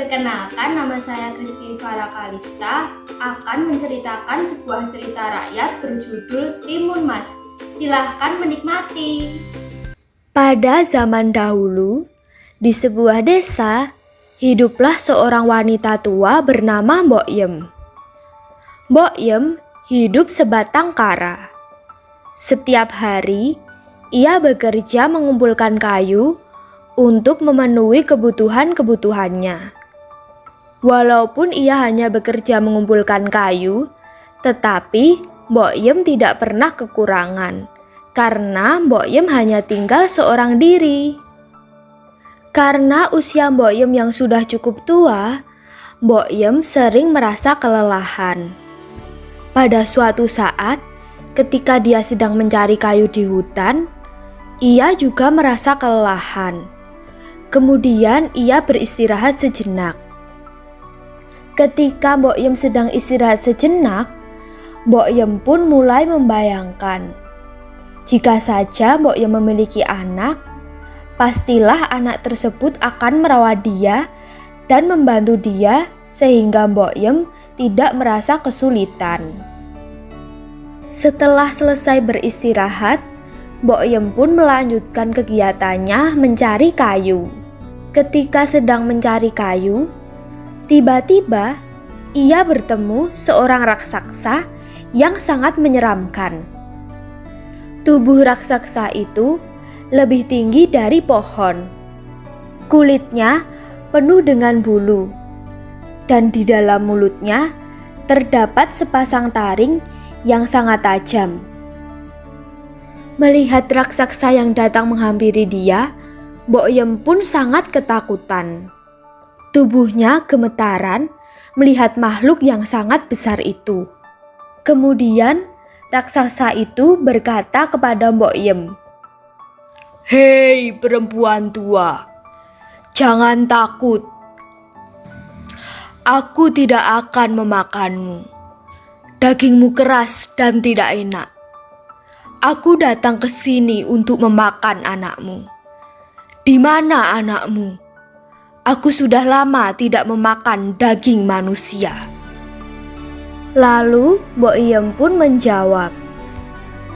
Perkenalkan, nama saya Kristi Farah Kalista akan menceritakan sebuah cerita rakyat berjudul Timun Mas. Silahkan menikmati. Pada zaman dahulu, di sebuah desa, hiduplah seorang wanita tua bernama Mbok Yem. Mbok Yem hidup sebatang kara. Setiap hari, ia bekerja mengumpulkan kayu untuk memenuhi kebutuhan-kebutuhannya. Walaupun ia hanya bekerja mengumpulkan kayu, tetapi Mbok Yem tidak pernah kekurangan, karena Mbok Yem hanya tinggal seorang diri. Karena usia Mbok Yem yang sudah cukup tua, Mbok Yem sering merasa kelelahan. Pada suatu saat, ketika dia sedang mencari kayu di hutan, ia juga merasa kelelahan. Kemudian ia beristirahat sejenak. Ketika Mbok Yem sedang istirahat sejenak, Mbok Yem pun mulai membayangkan, jika saja Mbok Yem memiliki anak, pastilah anak tersebut akan merawat dia dan membantu dia sehingga Mbok Yem tidak merasa kesulitan. Setelah selesai beristirahat, Mbok Yem pun melanjutkan kegiatannya mencari kayu. Ketika sedang mencari kayu, tiba-tiba ia bertemu seorang raksasa yang sangat menyeramkan. Tubuh raksasa itu lebih tinggi dari pohon. Kulitnya penuh dengan bulu, dan di dalam mulutnya terdapat sepasang taring yang sangat tajam. Melihat raksasa yang datang menghampiri dia, Mbok Yem pun sangat ketakutan. Tubuhnya gemetaran melihat makhluk yang sangat besar itu. Kemudian raksasa itu berkata kepada Mbok Yem, "Hei perempuan tua, jangan takut. Aku tidak akan memakanmu. Dagingmu keras dan tidak enak. Aku datang ke sini untuk memakan anakmu. Di mana anakmu? Aku sudah lama tidak memakan daging manusia." Lalu Mbok Yem pun menjawab,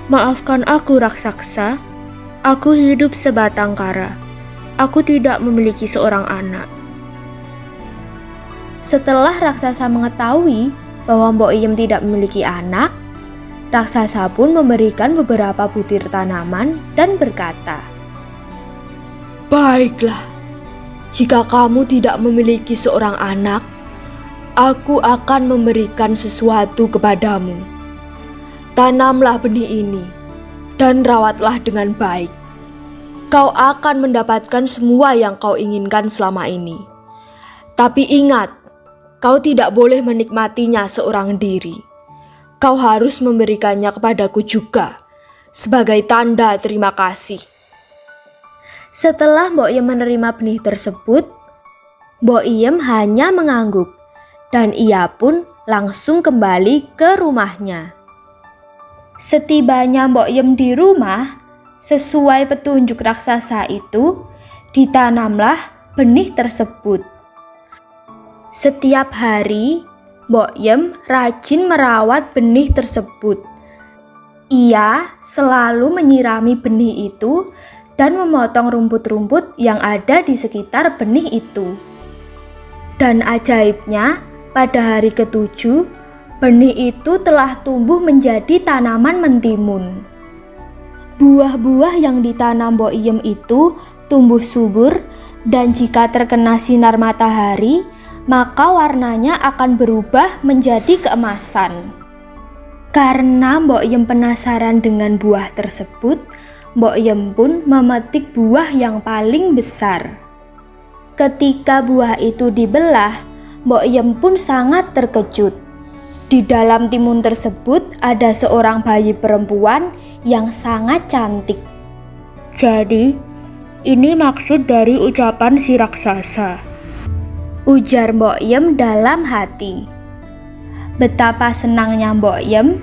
"Maafkan aku raksasa, aku hidup sebatang kara. Aku tidak memiliki seorang anak." Setelah raksasa mengetahui bahwa Mbok Yem tidak memiliki anak, raksasa pun memberikan beberapa butir tanaman dan berkata, "Baiklah, jika kamu tidak memiliki seorang anak, aku akan memberikan sesuatu kepadamu. Tanamlah benih ini dan rawatlah dengan baik. Kau akan mendapatkan semua yang kau inginkan selama ini. Tapi ingat, kau tidak boleh menikmatinya seorang diri. Kau harus memberikannya kepadaku juga sebagai tanda terima kasih." Setelah Mbok Yem menerima benih tersebut, Mbok Yem hanya mengangguk dan ia pun langsung kembali ke rumahnya. Setibanya Mbok Yem di rumah, sesuai petunjuk raksasa itu, ditanamlah benih tersebut. Setiap hari, Mbok Yem rajin merawat benih tersebut. Ia selalu menyirami benih itu dan memotong rumput-rumput yang ada di sekitar benih itu. Dan ajaibnya, pada hari ke-7, benih itu telah tumbuh menjadi tanaman mentimun. Buah-buah yang ditanam Mbok Yem itu tumbuh subur, dan jika terkena sinar matahari, maka warnanya akan berubah menjadi keemasan. Karena Mbok Yem penasaran dengan buah tersebut, Mbok Yem pun memetik buah yang paling besar. Ketika buah itu dibelah, Mbok Yem pun sangat terkejut. Di dalam timun tersebut ada seorang bayi perempuan yang sangat cantik. "Jadi, ini maksud dari ucapan si raksasa," ujar Mbok Yem dalam hati. Betapa senangnya Mbok Yem,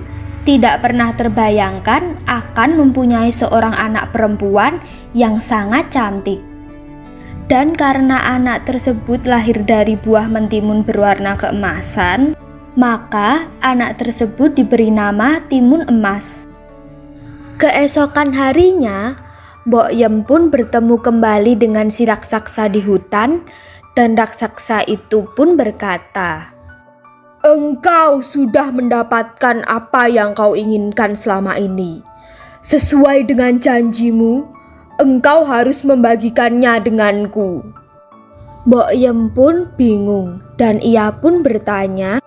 tidak pernah terbayangkan akan mempunyai seorang anak perempuan yang sangat cantik. Dan karena anak tersebut lahir dari buah mentimun berwarna keemasan, maka anak tersebut diberi nama Timun Emas. Keesokan harinya, Mbok Yem pun bertemu kembali dengan si raksasa di hutan, dan raksasa itu pun berkata, "Engkau sudah mendapatkan apa yang kau inginkan selama ini. Sesuai dengan janjimu, engkau harus membagikannya denganku." Mbok Yem pun bingung dan ia pun bertanya,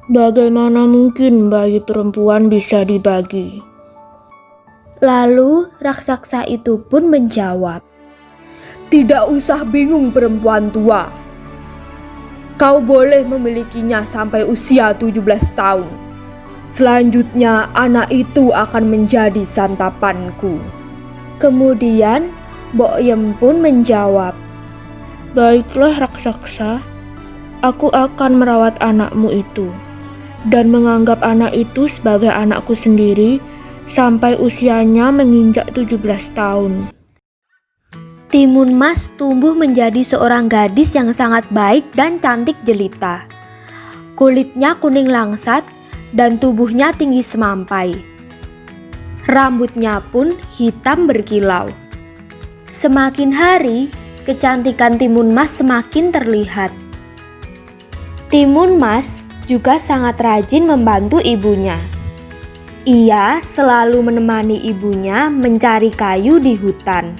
"Bagaimana mungkin bayi perempuan bisa dibagi?" Lalu raksasa itu pun menjawab, "Tidak usah bingung perempuan tua. Kau boleh memilikinya sampai usia 17 tahun. Selanjutnya anak itu akan menjadi santapanku." Kemudian Mbok Yem pun menjawab, "Baiklah raksasa, aku akan merawat anakmu itu dan menganggap anak itu sebagai anakku sendiri sampai usianya menginjak 17 tahun. Timun Mas tumbuh menjadi seorang gadis yang sangat baik dan cantik jelita. Kulitnya kuning langsat dan tubuhnya tinggi semampai. Rambutnya pun hitam berkilau. Semakin hari, kecantikan Timun Mas semakin terlihat. Timun Mas juga sangat rajin membantu ibunya. Ia selalu menemani ibunya mencari kayu di hutan.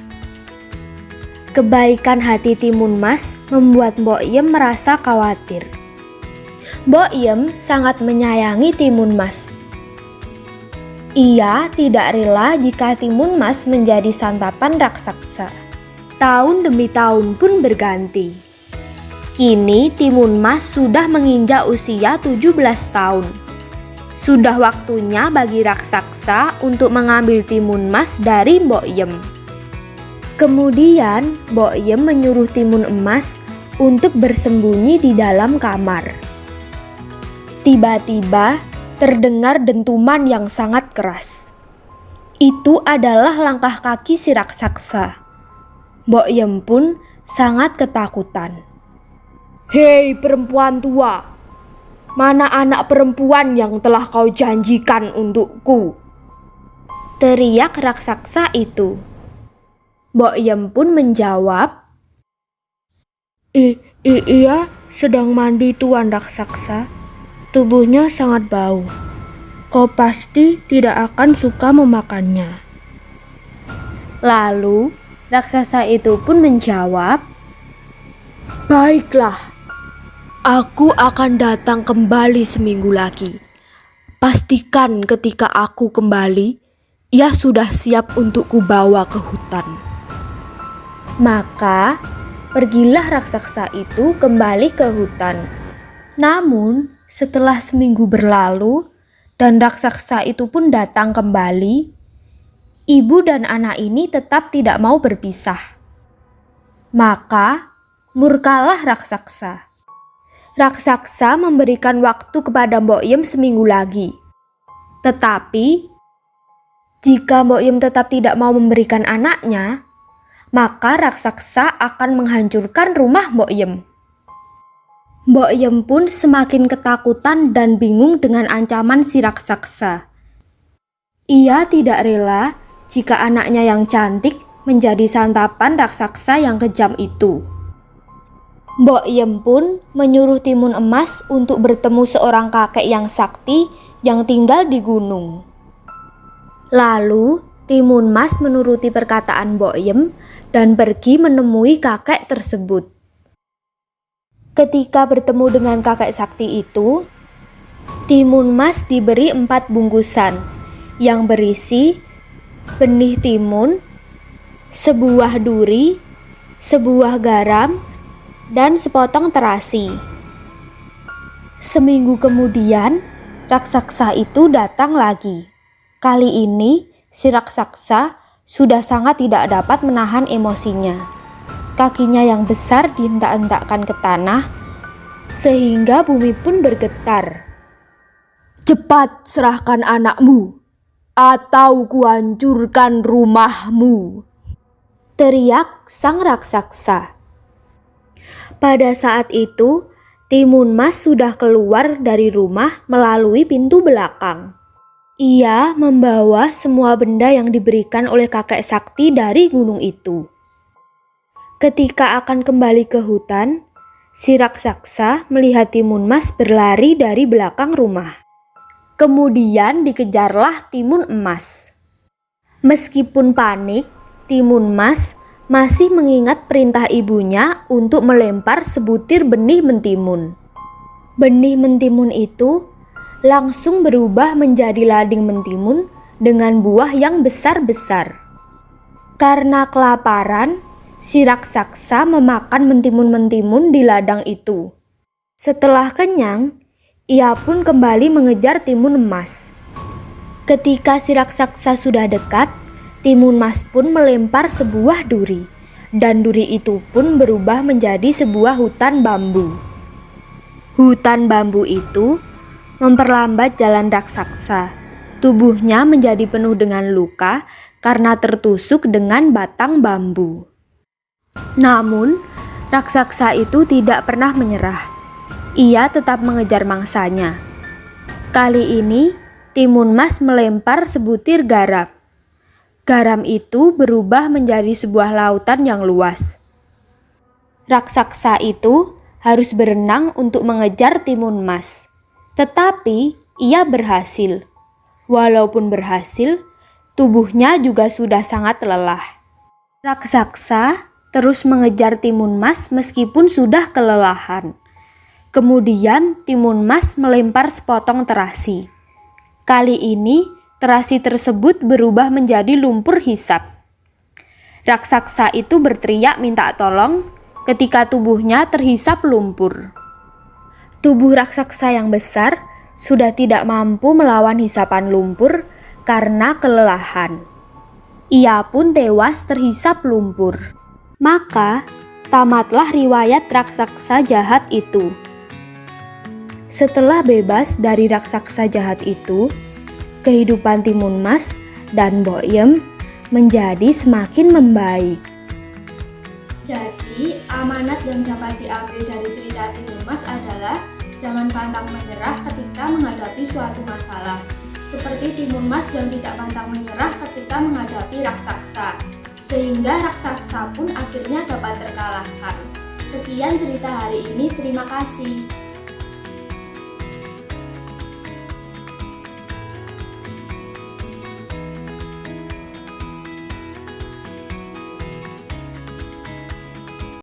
Kebaikan hati Timun Mas membuat Mbok Yem merasa khawatir. Mbok Yem sangat menyayangi Timun Mas. Ia tidak rela jika Timun Mas menjadi santapan raksasa. Tahun demi tahun pun berganti. Kini Timun Mas sudah menginjak usia 17 tahun. Sudah waktunya bagi raksasa untuk mengambil Timun Mas dari Mbok Yem. Kemudian Mbok Yem menyuruh Timun Emas untuk bersembunyi di dalam kamar. Tiba-tiba terdengar dentuman yang sangat keras. Itu adalah langkah kaki si raksasa. Mbok Yem pun sangat ketakutan. "Hei perempuan tua, mana anak perempuan yang telah kau janjikan untukku?" teriak raksasa itu. Mbok Yem pun menjawab, Ia sedang mandi tuan raksasa. Tubuhnya sangat bau. Kau pasti tidak akan suka memakannya." Lalu raksasa itu pun menjawab, "Baiklah, aku akan datang kembali seminggu lagi. Pastikan ketika aku kembali, ia sudah siap untuk kubawa ke hutan." Maka pergilah raksasa itu kembali ke hutan. Namun setelah seminggu berlalu dan raksasa itu pun datang kembali, ibu dan anak ini tetap tidak mau berpisah. Maka murkalah raksasa. Raksasa memberikan waktu kepada Mbok Yem seminggu lagi. Tetapi jika Mbok Yem tetap tidak mau memberikan anaknya, maka raksasa akan menghancurkan rumah Mbok Yem. Mbok Yem pun semakin ketakutan dan bingung dengan ancaman si raksasa. Ia tidak rela jika anaknya yang cantik menjadi santapan raksasa yang kejam itu. Mbok Yem pun menyuruh Timun Emas untuk bertemu seorang kakek yang sakti yang tinggal di gunung. Lalu Timun Mas menuruti perkataan Mbok Yem dan pergi menemui kakek tersebut. Ketika bertemu dengan kakek sakti itu, Timun Mas diberi 4 bungkusan yang berisi benih timun, sebuah duri, sebuah garam, dan sepotong terasi. Seminggu kemudian, raksasa itu datang lagi. Kali ini, si raksasa sudah sangat tidak dapat menahan emosinya. Kakinya yang besar dihentak-hentakkan ke tanah, sehingga bumi pun bergetar. "Cepat serahkan anakmu, atau kuhancurkan rumahmu." teriak sang raksasa. Pada saat itu, Timun Mas sudah keluar dari rumah melalui pintu belakang. Ia membawa semua benda yang diberikan oleh kakek sakti dari gunung itu. Ketika akan kembali ke hutan, si raksasa melihat Timun Mas berlari dari belakang rumah. Kemudian dikejarlah Timun Emas. Meskipun panik, Timun Mas masih mengingat perintah ibunya untuk melempar sebutir benih mentimun. Benih mentimun itu langsung berubah menjadi lading mentimun dengan buah yang besar-besar. Karena kelaparan, si raksasa memakan mentimun-mentimun di ladang itu. Setelah kenyang, ia pun kembali mengejar Timun Emas. Ketika si raksasa sudah dekat, Timun Mas pun melempar sebuah duri, dan duri itu pun berubah menjadi sebuah hutan bambu. Hutan bambu itu memperlambat jalan raksasa. Tubuhnya menjadi penuh dengan luka karena tertusuk dengan batang bambu. Namun, raksasa itu tidak pernah menyerah. Ia tetap mengejar mangsanya. Kali ini, Timun Mas melempar sebutir garam. Garam itu berubah menjadi sebuah lautan yang luas. Raksasa itu harus berenang untuk mengejar Timun Mas. Tetapi ia berhasil. Walaupun berhasil, tubuhnya juga sudah sangat lelah. Raksasa terus mengejar Timun Mas meskipun sudah kelelahan. Kemudian Timun Mas melempar sepotong terasi. Kali ini, terasi tersebut berubah menjadi lumpur hisap. Raksasa itu berteriak minta tolong ketika tubuhnya terhisap lumpur. Tubuh raksasa yang besar sudah tidak mampu melawan hisapan lumpur karena kelelahan. Ia pun tewas terhisap lumpur. Maka, tamatlah riwayat raksasa jahat itu. Setelah bebas dari raksasa jahat itu, kehidupan Timun Mas dan Boyem menjadi semakin membaik. Jadi, amanat yang dapat diambil dari cerita Timun Mas adalah jangan pantang menyerah ketika menghadapi suatu masalah. Seperti Timun Mas yang tidak pantang menyerah ketika menghadapi raksasa, sehingga raksasa pun akhirnya dapat terkalahkan. Sekian cerita hari ini, terima kasih.